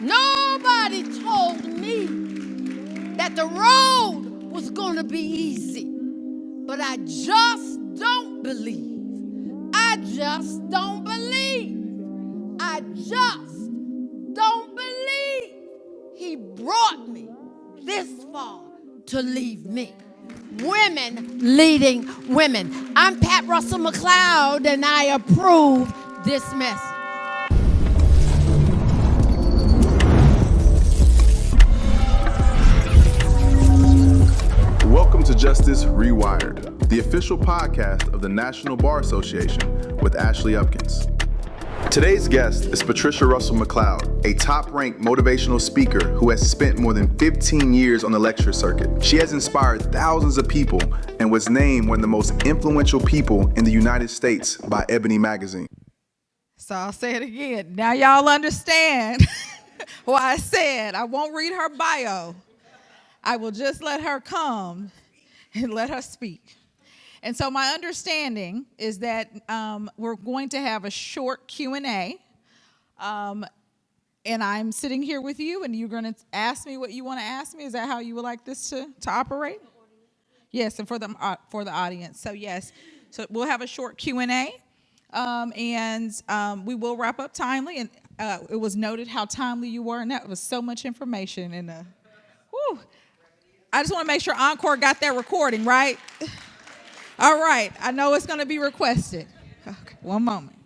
Nobody told me that the road was going to be easy. But I just don't believe. I just don't believe. I just don't believe he brought me this far to leave me. Women leading women. I'm Pat Russell-McCloud, and I approve this message. Welcome to Justice Rewired, the official podcast of the National Bar Association with Ashley Upkins. Today's guest is Patricia Russell-McCloud, a top-ranked motivational speaker who has spent more than 15 years on the lecture circuit. She has inspired thousands of people and was named one of the most influential people in the United States by Ebony magazine. So I'll say it again. Now y'all understand why I said I won't read her bio. I will just let her come and let her speak. And so my understanding is that we're going to have a short Q&A. And I'm sitting here with you, and you're going to ask me what you want to ask me. Is that how you would like this to operate? Yes, and for the audience. So yes, so we'll have a short Q&A, and we will wrap up timely. And it was noted how timely you were, and that was so much information. And whew. I just want to make sure Encore got that recording, right? All right. I know it's going to be requested. Okay, one moment.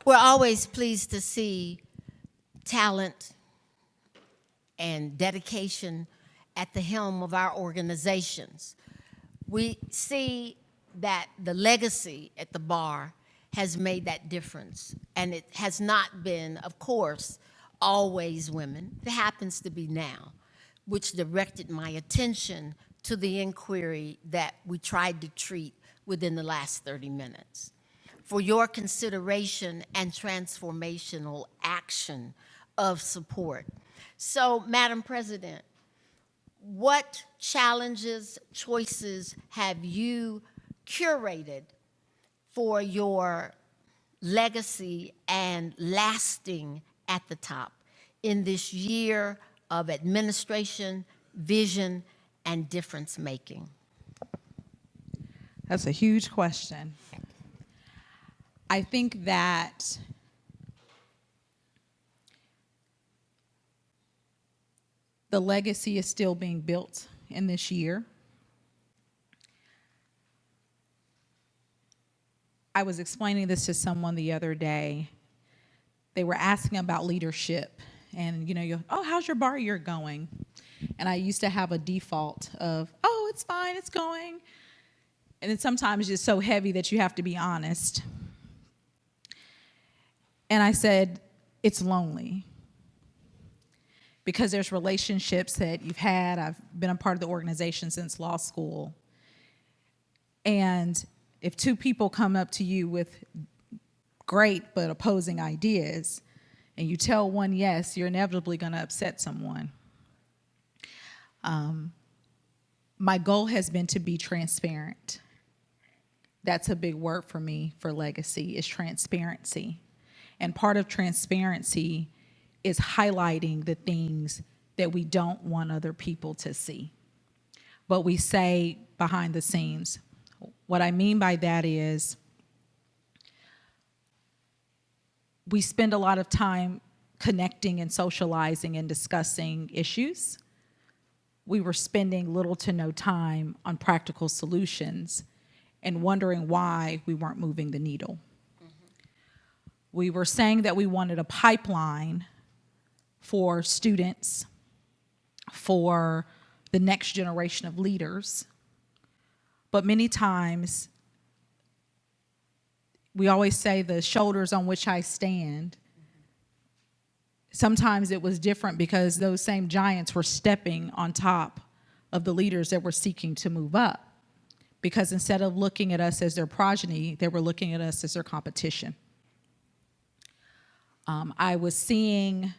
We're always pleased to see talent and dedication at the helm of our organizations. We see that the legacy at the bar has made that difference. And it has not been, of course, always women. It happens to be now, which directed my attention to the inquiry that we tried to treat within the last 30 minutes. For your consideration and transformational action of support. So, Madam President, what challenges, choices have you curated for your legacy and lasting at the top in this year of administration, vision, and difference making? That's a huge question. I think that the legacy is still being built in this year. I was explaining this to someone the other day. They were asking about leadership, and oh, how's your bar year going? And I used to have a default of, oh, it's fine, it's going. And then sometimes it's so heavy that you have to be honest. And I said, it's lonely. Because there's relationships that you've had. I've been a part of the organization since law school. And if two people come up to you with great but opposing ideas, and you tell one yes, you're inevitably going to upset someone. My goal has been to be transparent. That's a big word for me for legacy, is transparency. And part of transparency is highlighting the things that we don't want other people to see. But we say behind the scenes. What I mean by that is we spend a lot of time connecting and socializing and discussing issues. We were spending little to no time on practical solutions and wondering why we weren't moving the needle. We were saying that we wanted a pipeline for students, for the next generation of leaders. But many times, we always say the shoulders on which I stand. Sometimes it was different because those same giants were stepping on top of the leaders that were seeking to move up. Because instead of looking at us as their progeny, they were looking at us as their competition. I was seeing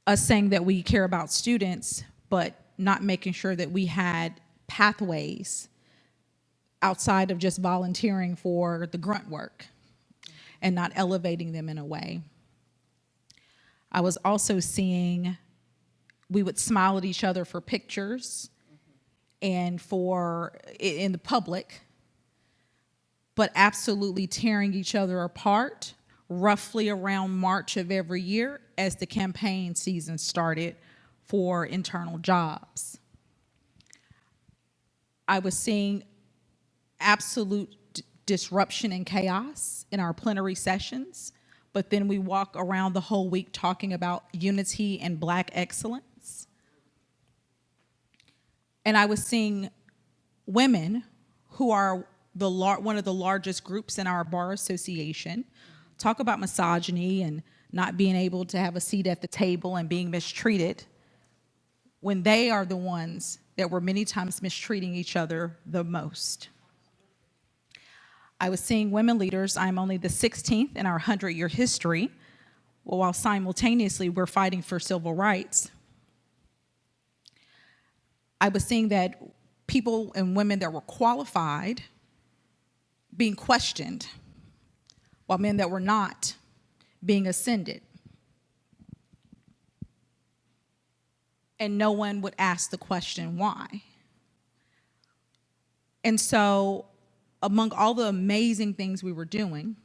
us saying that we care about students, but not making sure that we had pathways outside of just volunteering for the grunt work and not elevating them in a way. I was also seeing we would smile at each other for pictures and for in the public, but absolutely tearing each other apart roughly around March of every year as the campaign season started for internal jobs. I was seeing absolute disruption and chaos in our plenary sessions, but then we walk around the whole week talking about unity and Black excellence. And I was seeing women who are one of the largest groups in our bar association talk about misogyny and not being able to have a seat at the table and being mistreated when they are the ones that were many times mistreating each other the most. I was seeing women leaders. I'm only the 16th in our 100-year history, while simultaneously we're fighting for civil rights. I was seeing that people and women that were qualified being questioned, while men that were not being ascended. And no one would ask the question, why? And so, among all the amazing things we were doing,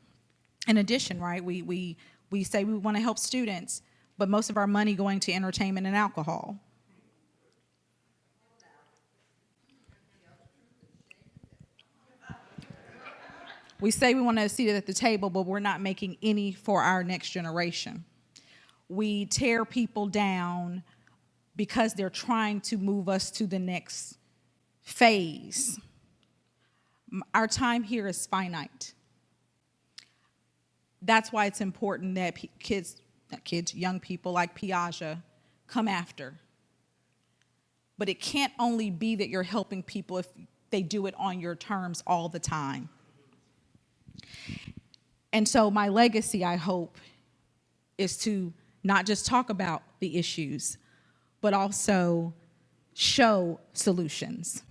in addition, right, we say we want to help students, but most of our money going to entertainment and alcohol. We say we want to seat at the table, but we're not making any for our next generation. We tear people down because they're trying to move us to the next phase. Our time here is finite. That's why it's important that young people like Piaget come after. But it can't only be that you're helping people if they do it on your terms all the time. And so my legacy, I hope, is to not just talk about the issues, but also show solutions.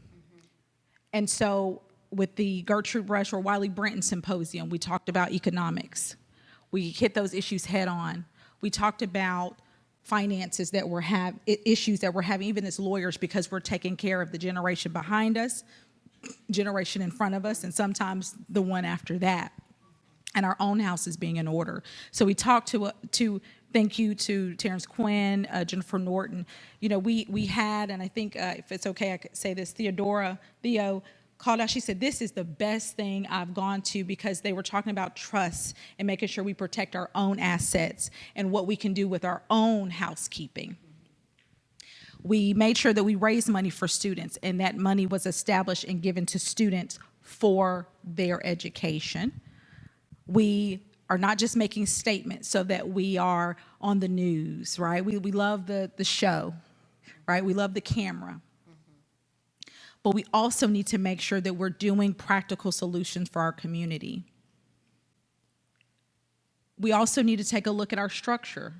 And so with the Gertrude Rush or Wiley Brenton Symposium, we talked about economics. We hit those issues head on. We talked about finances that issues that we're having, even as lawyers, because we're taking care of the generation behind us, generation in front of us, and sometimes the one after that. And our own house is being in order. So we talked to thank you to Terrence Quinn, Jennifer Norton. You know, we had, and I think if it's okay, I could say this, Theo called out, she said, this is the best thing I've gone to, because they were talking about trust and making sure we protect our own assets and what we can do with our own housekeeping. We made sure that we raised money for students, and that money was established and given to students for their education. We are not just making statements so that we are on the news, right? We love the show, right? We love the camera. But we also need to make sure that we're doing practical solutions for our community. We also need to take a look at our structure,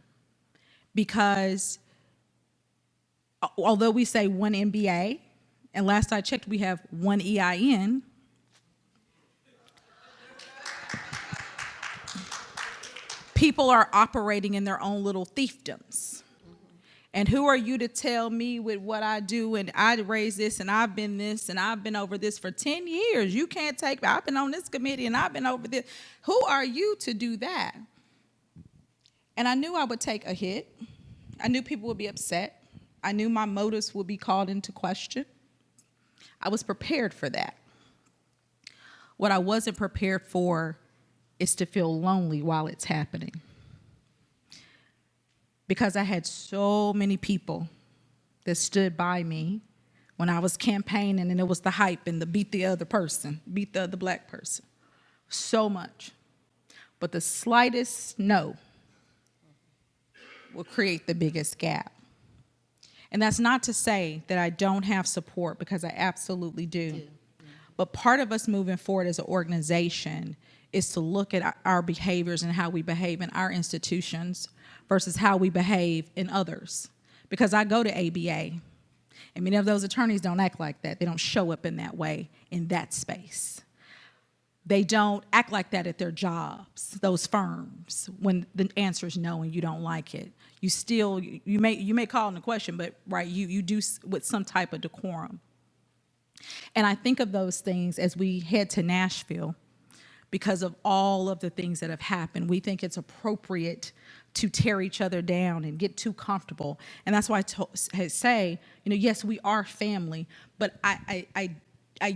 because although we say one MBA, and last I checked, we have one EIN, people are operating in their own little fiefdoms. And who are you to tell me with what I do, and I raised this, and I've been this, and I've been over this for 10 years. You can't take me. I've been on this committee, and I've been over this. Who are you to do that? And I knew I would take a hit. I knew people would be upset. I knew my motives would be called into question. I was prepared for that. What I wasn't prepared for is to feel lonely while it's happening. Because I had so many people that stood by me when I was campaigning, and it was the hype and the beat the other person, beat the other Black person. So much. But the slightest no will create the biggest gap. And that's not to say that I don't have support, because I absolutely do. But part of us moving forward as an organization is to look at our behaviors and how we behave in our institutions versus how we behave in others. Because I go to ABA, And many of those attorneys don't act like that. They don't show up in that way in that space. They don't act like that at their jobs, those firms, when the answer is no and you don't like it. You may call in a question, but right, you do with some type of decorum. And I think of those things as we head to Nashville because of all of the things that have happened. We think it's appropriate to tear each other down and get too comfortable. And that's why I say, yes, we are family, but I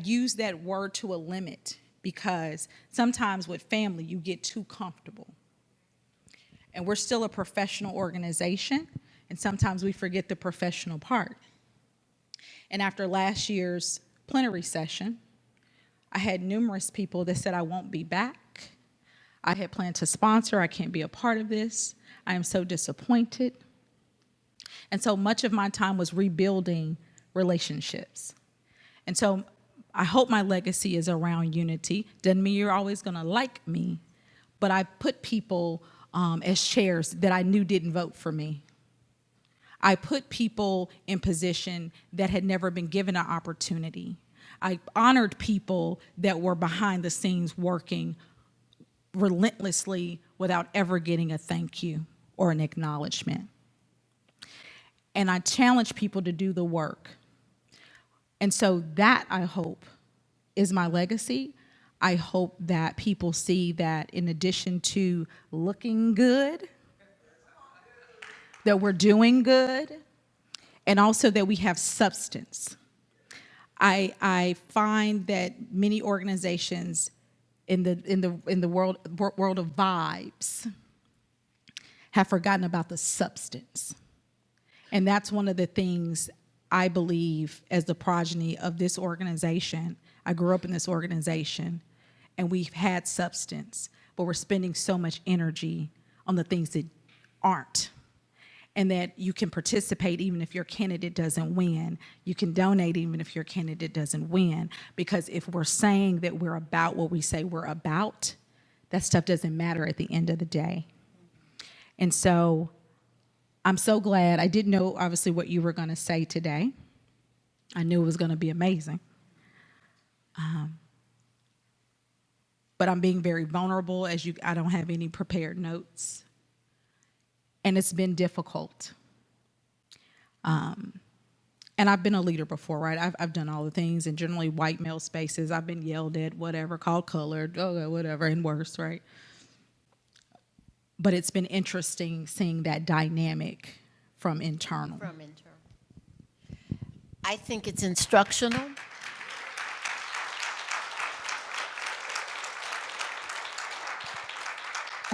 use that word to a limit, because sometimes with family, you get too comfortable. And we're still a professional organization, and sometimes we forget the professional part. And after last year's plenary session, I had numerous people that said, I won't be back. I had planned to sponsor. I can't be a part of this. I am so disappointed. And so much of my time was rebuilding relationships. And so I hope my legacy is around unity. Doesn't mean you're always going to like me, but I put people as chairs that I knew didn't vote for me. I put people in position that had never been given an opportunity. I honored people that were behind the scenes working relentlessly without ever getting a thank you or an acknowledgement. And I challenge people to do the work. And so that, I hope, is my legacy. I hope that people see that in addition to looking good, that we're doing good, and also that we have substance. I find that many organizations in the world of vibes have forgotten about the substance. And that's one of the things I believe, as the progeny of this organization. I grew up in this organization, and we've had substance, but we're spending so much energy on the things that aren't. And that you can participate even if your candidate doesn't win. You can donate even if your candidate doesn't win. Because if we're saying that we're about what we say we're about, that stuff doesn't matter at the end of the day. And so I'm so glad. I didn't know, obviously, what you were going to say today. I knew it was going to be amazing. But I'm being very vulnerable, I don't have any prepared notes. And it's been difficult. And I've been a leader before, right? I've done all the things in generally white male spaces. I've been yelled at, whatever, called colored, whatever, and worse, right? But it's been interesting seeing that dynamic from internal. I think it's instructional.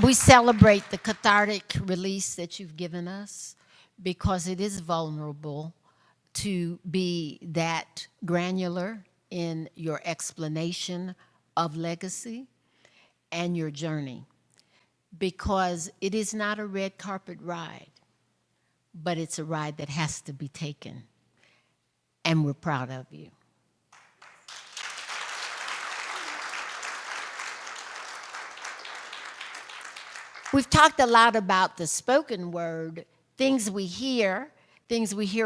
We celebrate the cathartic release that you've given us, because it is vulnerable to be that granular in your explanation of legacy and your journey, because it is not a red carpet ride, but it's a ride that has to be taken, and we're proud of you. We've talked a lot about the spoken word, things we hear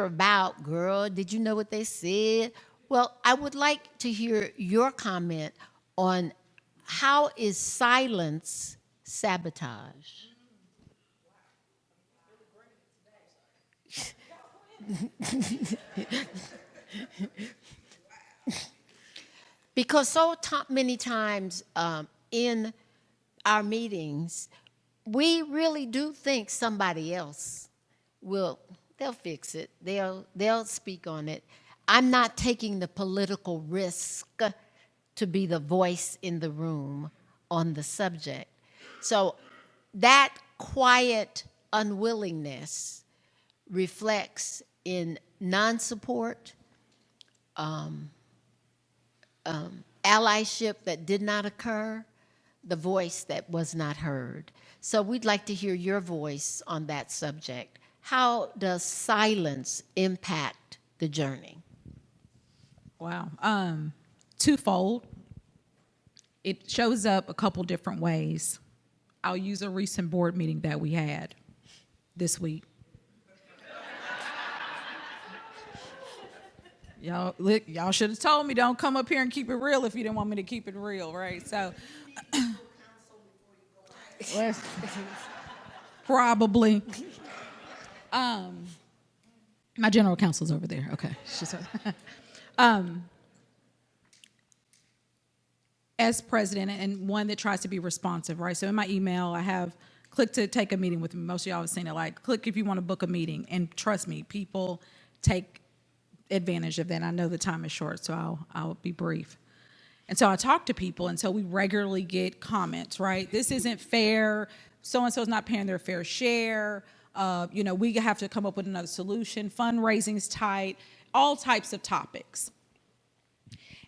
about. Girl, did you know what they said? Well, I would like to hear your comment on how is silence sabotage? Because many times in our meetings, we really do think somebody else they'll fix it. They'll speak on it. I'm not taking the political risk to be the voice in the room on the subject. So that quiet unwillingness reflects in non-support, allyship that did not occur, the voice that was not heard. So we'd like to hear your voice on that subject. How does silence impact the journey? Wow. Twofold. It shows up a couple different ways. I'll use a recent board meeting that we had this week. Y'all should have told me don't come up here and keep it real if you didn't want me to keep it real, right? So, probably. My general counsel's over there. Okay. As president and one that tries to be responsive, right? So in my email, I have click to take a meeting with me. Most of y'all have seen it, like click if you want to book a meeting. And trust me, people take advantage of that. I know the time is short, so I'll be brief. And so I talk to people, and so we regularly get comments, right? This isn't fair. So-and-so is not paying their fair share. We have to come up with another solution. Fundraising's tight, all types of topics.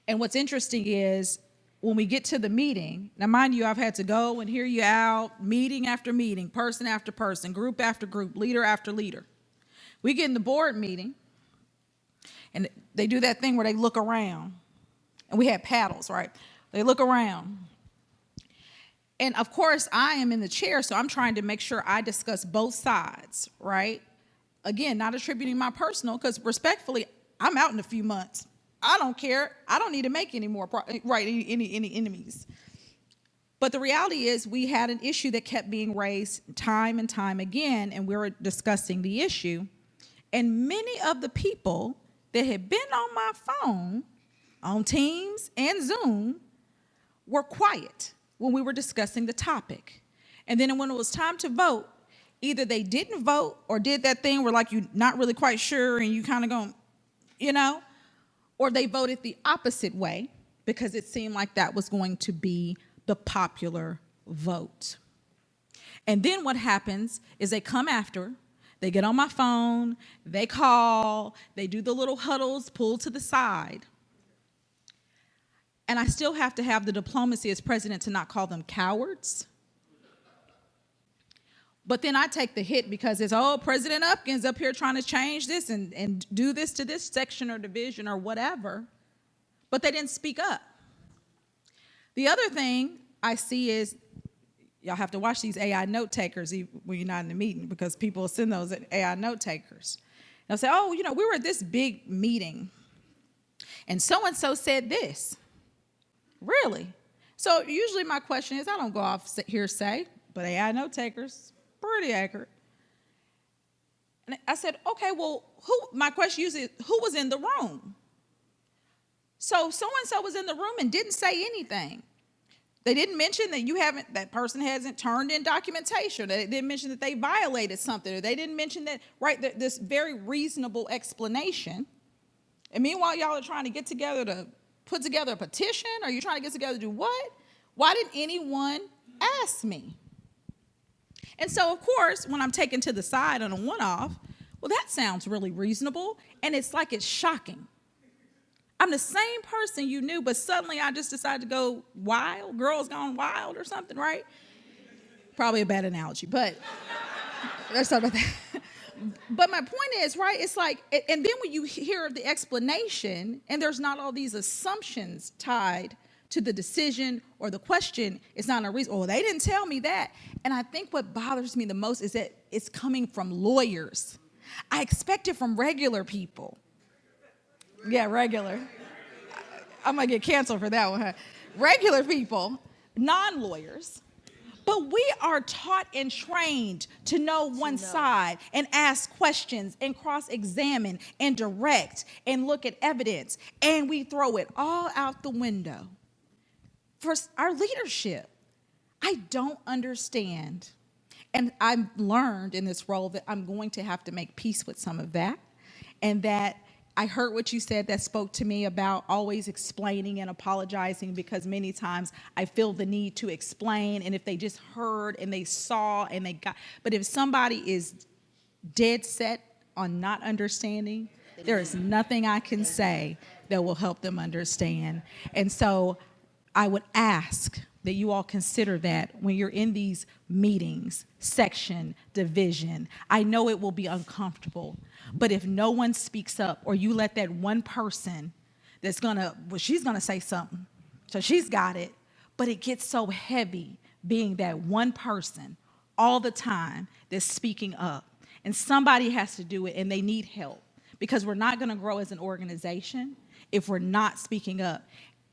And what's interesting is when we get to the meeting, now mind you, I've had to go and hear you out, meeting after meeting, person after person, group after group, leader after leader. We get in the board meeting, and they do that thing where they look around. And we had paddles, right? They look around. And of course, I am in the chair, so I'm trying to make sure I discuss both sides, right? Again, not attributing my personal, because respectfully, I'm out in a few months. I don't care. I don't need to make any more, any enemies. But the reality is we had an issue that kept being raised time and time again, and we were discussing the issue. And many of the people that had been on my phone, on Teams and Zoom, were quiet when we were discussing the topic. And then when it was time to vote, either they didn't vote or did that thing where like you're not really quite sure and you kind of go, or they voted the opposite way because it seemed like that was going to be the popular vote. And then what happens is they come after, they get on my phone, they call, they do the little huddles, pull to the side. And I still have to have the diplomacy as president to not call them cowards. But then I take the hit because it's, President Upkins up here trying to change this and do this to this section or division or whatever. But they didn't speak up. The other thing I see is, y'all have to watch these AI note takers when you're not in the meeting, because people will send those AI note takers. They'll say, we were at this big meeting and so-and-so said this. Really? So usually my question is, I don't go off hearsay, but AI note takers, pretty accurate. And I said, okay, well, my question usually is, who was in the room? So-and-so was in the room and didn't say anything. They didn't mention that that person hasn't turned in documentation. They didn't mention that they violated something, or they didn't mention that, right, this very reasonable explanation. And meanwhile, y'all are trying to get together to put together a petition? Are you trying to get together to do what? Why didn't anyone ask me? And so, of course, when I'm taken to the side on a one-off, well, that sounds really reasonable, and it's like it's shocking. I'm the same person you knew, but suddenly I just decided to go wild, girls gone wild or something, right? Probably a bad analogy, but let's talk about that. But my point is, right, it's like, and then when you hear the explanation and there's not all these assumptions tied to the decision or the question, it's not a reason, they didn't tell me that. And I think what bothers me the most is that it's coming from lawyers. I expect it from regular people. Yeah, regular. I'm going to get canceled for that one, huh? Regular people, non-lawyers. But we are taught and trained to know one side and ask questions and cross-examine and direct and look at evidence. And we throw it all out the window for our leadership. I don't understand. And I've learned in this role that I'm going to have to make peace with some of that. And that I heard what you said that spoke to me about always explaining and apologizing, because many times I feel the need to explain, and if they just heard and they saw and they got, but if somebody is dead set on not understanding, there is nothing I can say that will help them understand. And so I would ask that you all consider that when you're in these meetings, section, division. I know it will be uncomfortable, but if no one speaks up, or you let that one person that's she's gonna say something, so she's got it, but it gets so heavy being that one person all the time that's speaking up, and somebody has to do it, and they need help because we're not going to grow as an organization if we're not speaking up.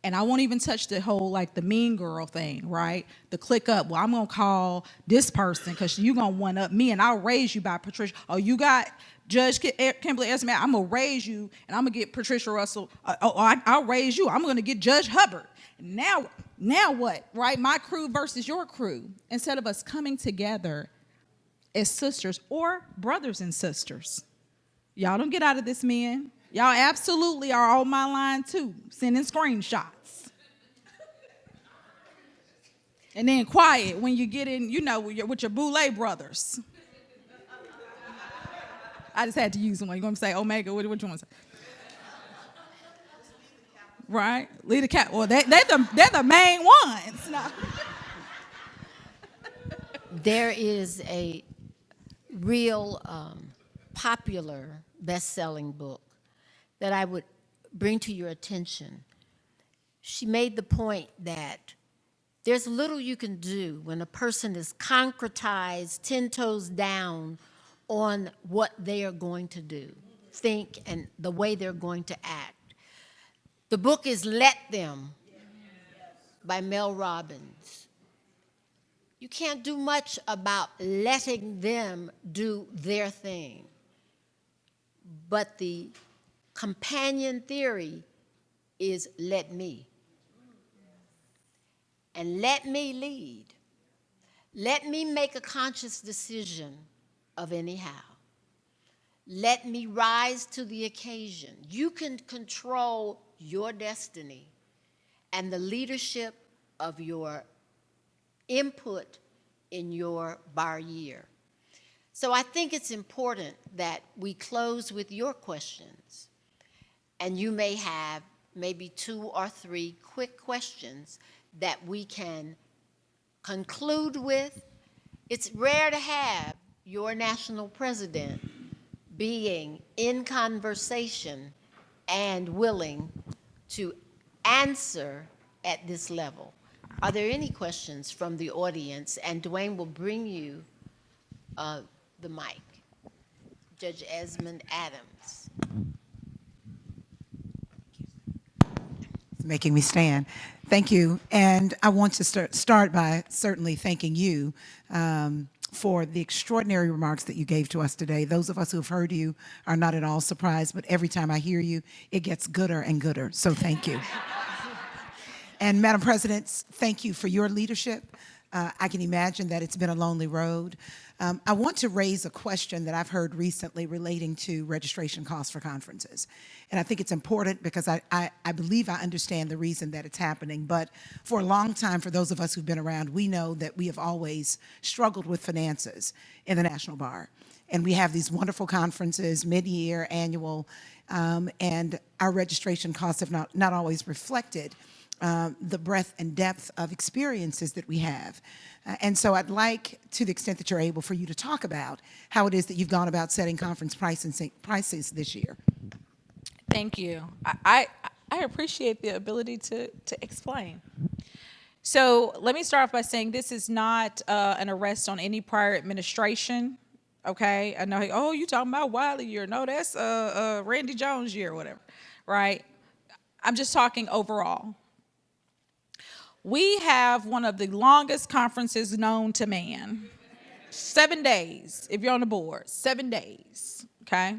And I won't even touch the whole, like, the mean girl thing, right? The click up. Well, I'm going to call this person because you're going to one up me, and I'll raise you by Patricia. Oh, you got Judge Kimberly Esme. I'm going to raise you, and I'm going to get Patricia Russell. I'll raise you. I'm going to get Judge Hubbard. Now what, right? My crew versus your crew. Instead of us coming together as sisters or brothers and sisters. Y'all don't get out of this, men. Y'all absolutely are on my line, too, sending screenshots. And then quiet when you get in, with your Boulay brothers. I just had to use one. You're going to say Omega, what you want to say? Right? Lead the cat. Well, they're the main ones. No. There is a real popular best-selling book that I would bring to your attention. She made the point that there's little you can do when a person is concretized, 10 toes down on what they are going to do, think, and the way they're going to act. The book is Let Them by Mel Robbins. You can't do much about letting them do their thing. But the companion theory is let me. And let me lead. Let me make a conscious decision of anyhow. Let me rise to the occasion. You can control your destiny and the leadership of your input in your bar year. So I think it's important that we close with your questions. And you may have maybe 2 or 3 quick questions that we can conclude with. It's rare to have your national president being in conversation and willing to answer at this level. Are there any questions from the audience? And Dwayne will bring you the mic. Judge Esmond Adams. It's making me stand. Thank you. And I want to start by certainly thanking you for the extraordinary remarks that you gave to us today. Those of us who have heard you are not at all surprised, but every time I hear you, it gets gooder and gooder. So thank you. And Madam President, thank you for your leadership. I can imagine that it's been a lonely road. I want to raise a question that I've heard recently relating to registration costs for conferences. And I think it's important because I believe I understand the reason that it's happening. But for a long time, for those of us who've been around, we know that we have always struggled with finances in the National Bar. And we have these wonderful conferences, mid-year, annual, and our registration costs have not always reflected the breadth and depth of experiences that we have. And so I'd like, to the extent that you're able, for you to talk about how it is that you've gone about setting conference prices this year. Thank you. I appreciate the ability to explain. So let me start off by saying this is not an arrest on any prior administration. Okay, I know, oh, you talking about Wiley year. No, that's Randy Jones year or whatever, right? I'm just talking overall. We have one of the longest conferences known to man. 7 days, if you're on the board, 7 days, okay?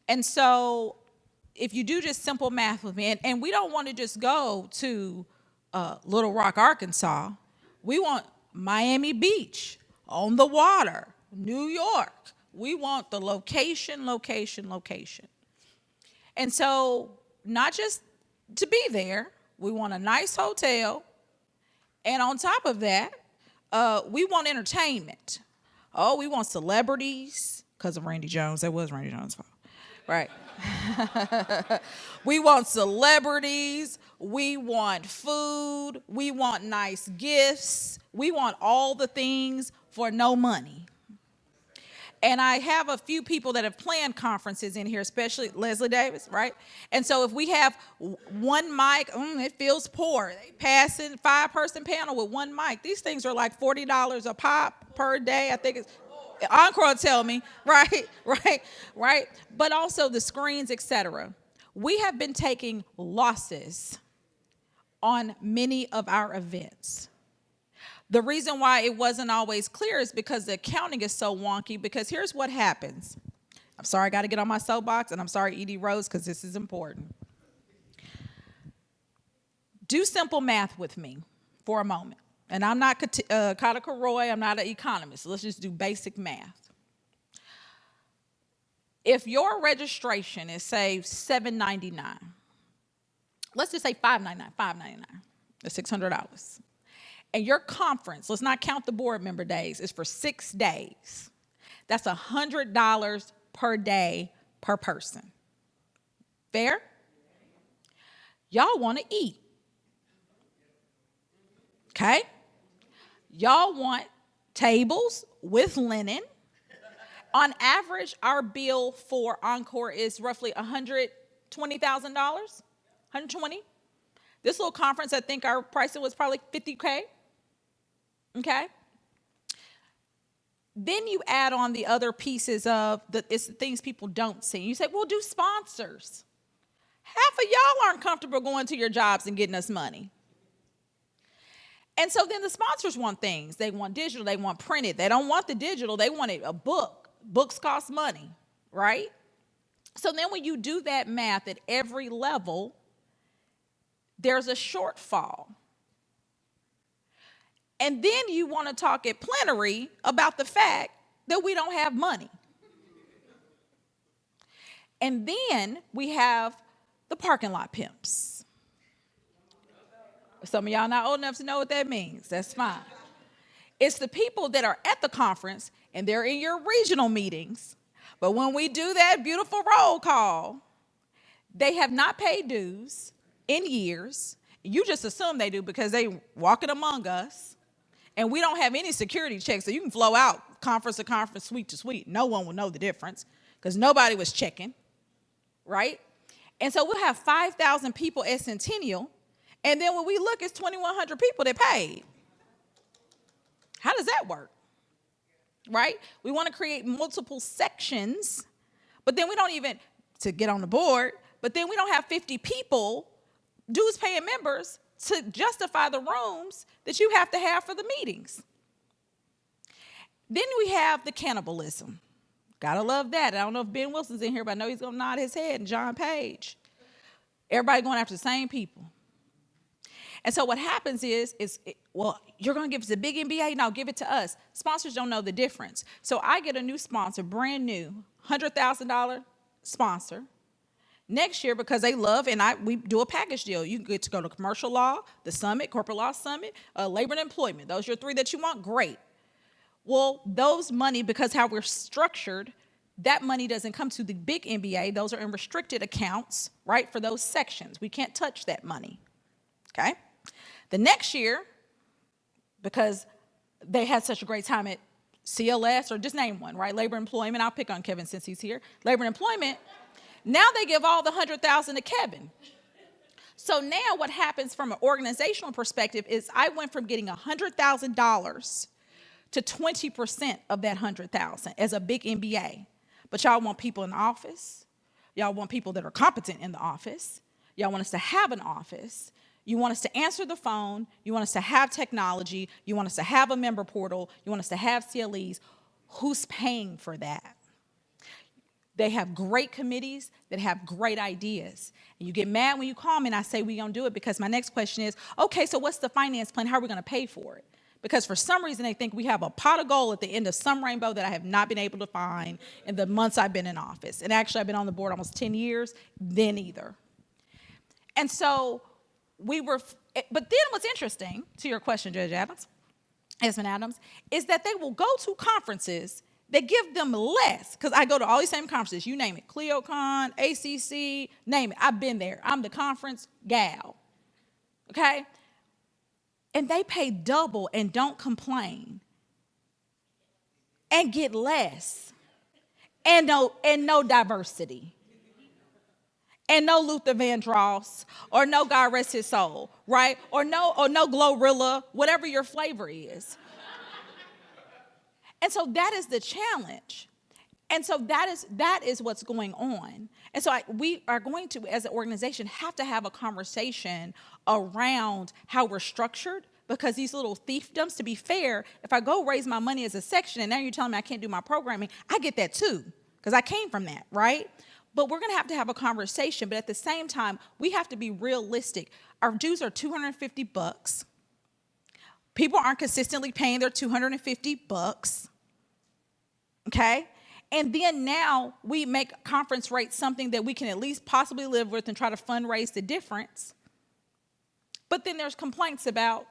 And so if you do just simple math with me, and we don't want to just go to Little Rock, Arkansas. We want Miami Beach, on the water, New York. We want the location. And so not just to be there, we want a nice hotel, and on top of that, we want entertainment. Oh, we want celebrities, because of Randy Jones. That was Randy Jones' fault, right? We want celebrities, we want food, we want nice gifts, we want all the things for no money. And I have a few people that have planned conferences in here, especially Leslie Davis, right? And so if we have one mic, it feels poor. They passing 5-person panel with one mic. These things are like $40 a pop per day. I think it's Encore will tell me, right. But also the screens, etc. We have been taking losses on many of our events. The reason why it wasn't always clear is because the accounting is so wonky, because here's what happens. I'm sorry, I got to get on my soapbox, and I'm sorry, Edie Rose, because this is important. Do simple math with me for a moment. And I'm not Katika Roy, I'm not an economist. So let's just do basic math. If your registration is, say, $7.99, let's just say $5.99, that's $600. And your conference, let's not count the board member days, is for 6 days. That's $100 per day per person. Fair? Y'all want to eat. Okay? Y'all want tables with linen. On average, our bill for Encore is roughly $120,000, $120. This little conference, I think our pricing was probably $50K. Okay? Then you add on the other pieces of it's the things people don't see. You say, well, do sponsors. Half of y'all aren't comfortable going to your jobs and getting us money. And so then the sponsors want things. They want digital. They want printed. They don't want the digital. They want a book. Books cost money, right? So then when you do that math at every level, there's a shortfall. And then you want to talk at plenary about the fact that we don't have money. And then we have the parking lot pimps. Some of y'all not old enough to know what that means. That's fine. It's the people that are at the conference and they're in your regional meetings. But when we do that beautiful roll call, they have not paid dues in years. You just assume they do because they walking among us. And we don't have any security checks, so you can flow out conference to conference, suite to suite. No one will know the difference because nobody was checking, right? And so we'll have 5,000 people at Centennial, and then when we look, it's 2,100 people that paid. How does that work, right? We want to create multiple sections, but then we don't even, to get on the board, but then we don't have 50 people, dues paying members, to justify the rooms that you have to have for the meetings. Then we have the cannibalism. Gotta love that. I don't know if Ben Wilson's in here, but I know he's gonna nod his head, and John Page. Everybody going after the same people. And so what happens is well, you're gonna give us a big MBA? No, give it to us. Sponsors don't know the difference. So I get a new sponsor, brand new, $100,000 sponsor. Next year, because they love, and we do a package deal. You get to go to commercial law, the summit, corporate law summit, labor and employment. Those are your 3 that you want, great. Well, those money, because how we're structured, that money doesn't come to the big MBA. Those are in restricted accounts, right, for those sections. We can't touch that money, okay? The next year, because they had such a great time at CLS, or just name one, right, labor and employment. I'll pick on Kevin since he's here. Labor and employment. Now they give all the $100,000 to Kevin. So now what happens from an organizational perspective is I went from getting $100,000 to 20% of that $100,000 as a big MBA. But y'all want people in the office. Y'all want people that are competent in the office. Y'all want us to have an office. You want us to answer the phone. You want us to have technology. You want us to have a member portal. You want us to have CLEs. Who's paying for that? They have great committees that have great ideas. And you get mad when you call me and I say we're going to do it, because my next question is, okay, so what's the finance plan? How are we going to pay for it? Because for some reason they think we have a pot of gold at the end of some rainbow that I have not been able to find in the months I've been in office. And actually I've been on the board almost 10 years, then either. And so but then what's interesting, to your question, Judge Adams, Esmond Adams, is that they will go to conferences. They give them less, because I go to all these same conferences. You name it, CleoCon, ACC, name it. I've been there. I'm the conference gal, okay? And they pay double and don't complain and get less and no diversity and no Luther Vandross or no God Rest His Soul, right? Or no Glorilla, whatever your flavor is. And so that is the challenge. And so that is what's going on. And so we are going to, as an organization, have to have a conversation around how we're structured, because these little fiefdoms, to be fair, if I go raise my money as a section and now you're telling me I can't do my programming, I get that too, because I came from that, right? But we're going to have a conversation. But at the same time, we have to be realistic. Our dues are $250. People aren't consistently paying their $250, okay? And then now we make conference rates something that we can at least possibly live with and try to fundraise the difference. But then there's complaints about,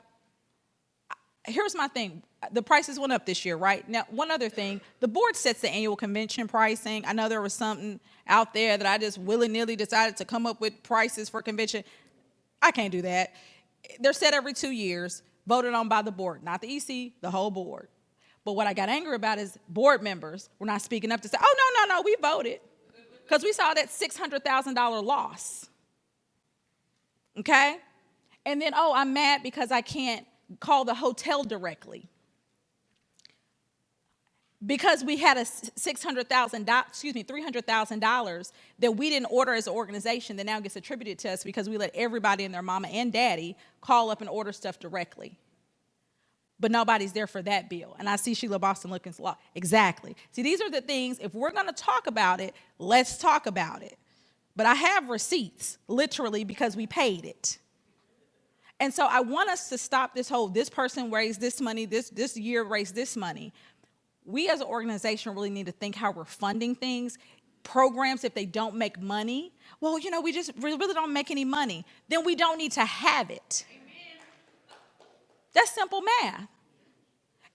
here's my thing. The prices went up this year, right? Now, one other thing, the board sets the annual convention pricing. I know there was something out there that I just willy-nilly decided to come up with prices for convention. I can't do that. They're set every 2 years, voted on by the board, not the EC, the whole board. But what I got angry about is board members were not speaking up to say, oh, no, we voted. Because we saw that $600,000 loss. Okay? And then, I'm mad because I can't call the hotel directly. Because we had a $300,000 that we didn't order as an organization that now gets attributed to us because we let everybody and their mama and daddy call up and order stuff directly. But nobody's there for that bill. And I see Sheila Boston looking slow. Exactly. See, these are the things, if we're going to talk about it, let's talk about it. But I have receipts, literally, because we paid it. And so I want us to stop this person raised this money, this year raised this money. We as an organization really need to think how we're funding things. Programs, if they don't make money, well, we really don't make any money. Then we don't need to have it. That's simple math.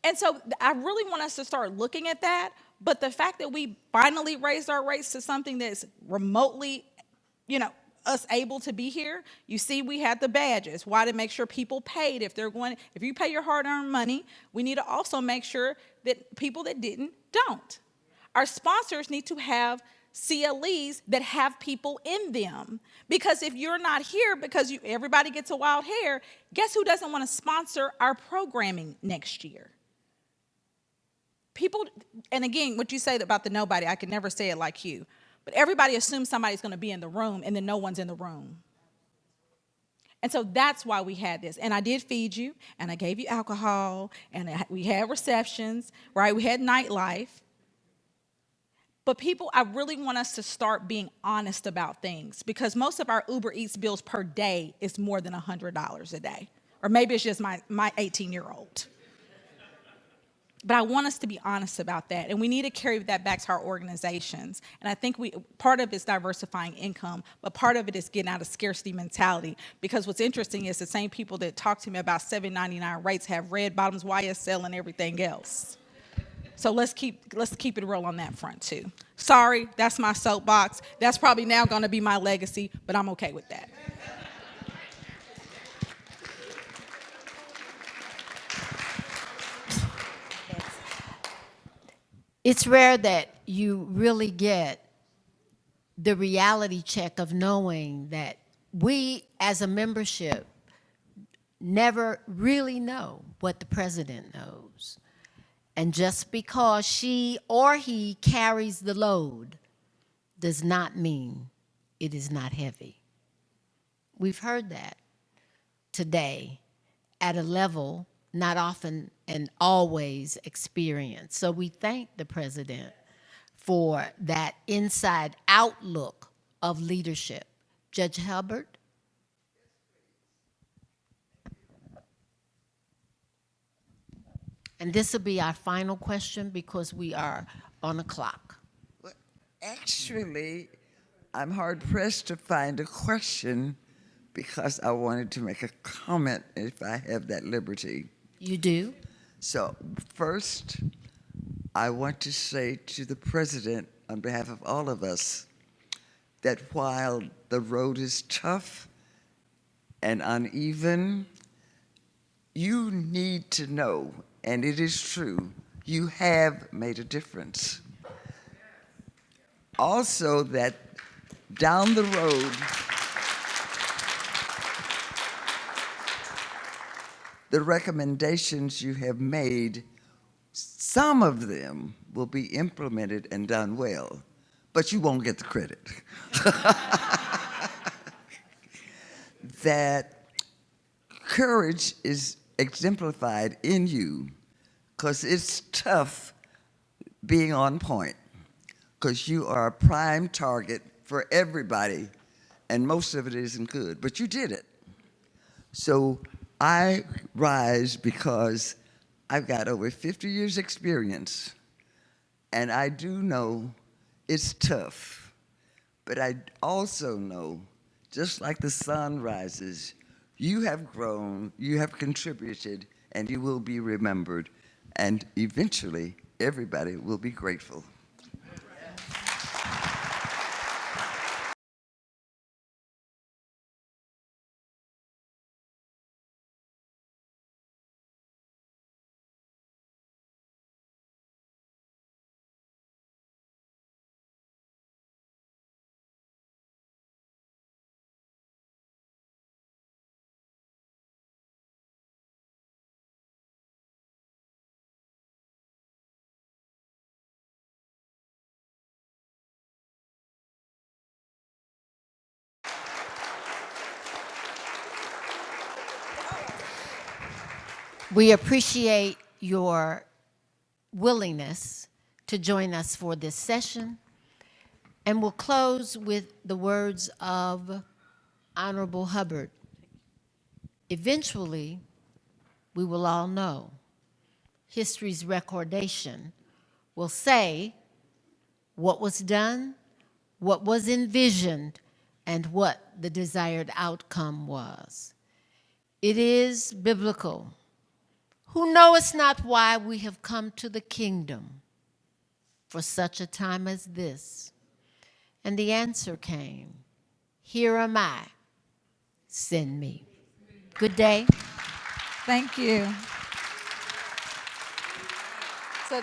And so I really want us to start looking at that. But the fact that we finally raised our rates to something that's remotely, us able to be here. You see, we had the badges. Why? To make sure people paid. If you pay your hard-earned money, we need to also make sure that people that didn't, don't. Our sponsors need to have CLEs that have people in them. Because if you're not here because everybody gets a wild hair, guess who doesn't want to sponsor our programming next year? People, and again, what you say about the nobody, I could never say it like you, but everybody assumes somebody's going to be in the room and then no one's in the room. And so that's why we had this. And I did feed you, and I gave you alcohol, and we had receptions, right? We had nightlife. But people, I really want us to start being honest about things, because most of our Uber Eats bills per day is more than $100 a day. Or maybe it's just my 18-year-old. But I want us to be honest about that. And we need to carry that back to our organizations. And I think part of it is diversifying income, but part of it is getting out of scarcity mentality. Because what's interesting is the same people that talk to me about $7.99 rates have red bottoms, YSL, and everything else. So let's keep it real on that front too. Sorry, that's my soapbox. That's probably now going to be my legacy, but I'm okay with that. It's rare that you really get the reality check of knowing that we as a membership never really know what the president knows. And just because she or he carries the load does not mean it is not heavy. We've heard that today at a level not often and always experienced. So we thank the president for that inside outlook of leadership. Judge Hubbard? And this will be our final question because we are on a clock. Well, actually, I'm hard-pressed to find a question because I wanted to make a comment if I have that liberty. You do? So first, I want to say to the president, on behalf of all of us, that while the road is tough and uneven, you need to know, and it is true, you have made a difference. Also, that down the road, the recommendations you have made Some of them will be implemented and done well, but you won't get the credit. That courage is exemplified in you because it's tough being on point because you are a prime target for everybody, and most of it isn't good, but you did it. So I rise because I've got over 50 years experience, and I do know it's tough, but I also know, just like the sun rises, you have grown, you have contributed, and you will be remembered, and eventually everybody will be grateful. We appreciate your willingness to join us for this session, and we'll close with the words of Honorable Hubbard. Eventually, we will all know. History's recordation will say what was done, what was envisioned, and what the desired outcome was. It is biblical. Who knowest not why we have come to the kingdom for such a time as this? And the answer came, here am I, send me. Good day. Thank you. So